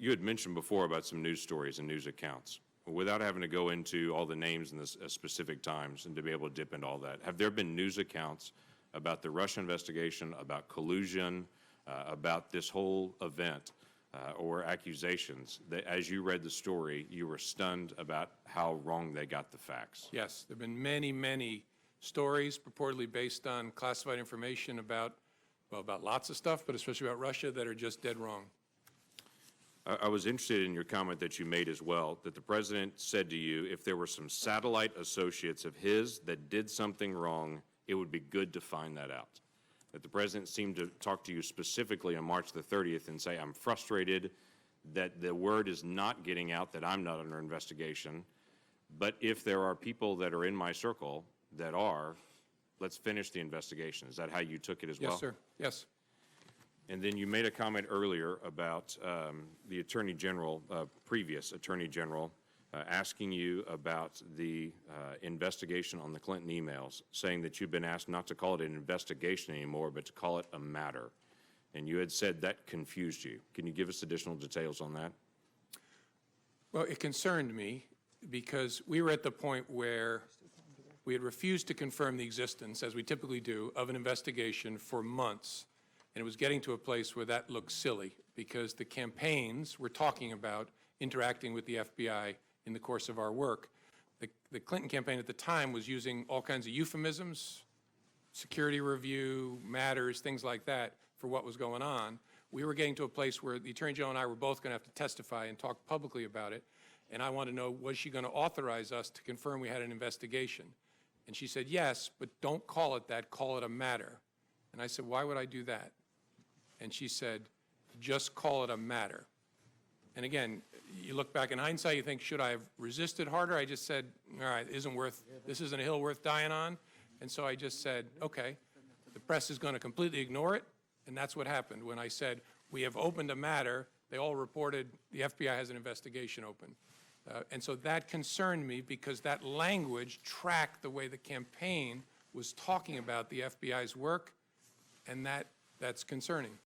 You had mentioned before about some news stories and news accounts. Without having to go into all the names and the specific times and to be able to dip into all that, have there been news accounts about the Russia investigation, about collusion, about this whole event, or accusations that, as you read the story, you were stunned about how wrong they got the facts? Yes, there have been many, many stories purportedly based on classified information about, well, about lots of stuff, but especially about Russia, that are just dead wrong. I was interested in your comment that you made as well, that the president said to you, if there were some satellite associates of his that did something wrong, it would be good to find that out. That the president seemed to talk to you specifically on March the 30th and say, I'm frustrated that the word is not getting out that I'm not under investigation, but if there are people that are in my circle that are, let's finish the investigation. Is that how you took it as well? Yes, sir. Yes. And then you made a comment earlier about the Attorney General, previous Attorney General, asking you about the investigation on the Clinton emails, saying that you've been asked not to call it an investigation anymore, but to call it a matter. And you had said that confused you. Can you give us additional details on that? Well, it concerned me because we were at the point where we had refused to confirm the existence, as we typically do, of an investigation for months. And it was getting to a place where that looked silly because the campaigns were talking about interacting with the FBI in the course of our work. The Clinton campaign at the time was using all kinds of euphemisms, security review, matters, things like that for what was going on. We were getting to a place where the Attorney General and I were both going to have to testify and talk publicly about it. And I wanted to know, was she going to authorize us to confirm we had an investigation? And she said, yes, but don't call it that, call it a matter. And I said, why would I do that? And she said, just call it a matter. And again, you look back in hindsight, you think, should I have resisted harder? I just said, all right, this isn't a hill worth dying on. And so I just said, okay, the press is going to completely ignore it. And that's what happened. When I said, we have opened a matter, they all reported the FBI has an investigation open. And so that concerned me because that language tracked the way the campaign was talking about the FBI's work, and that's concerning.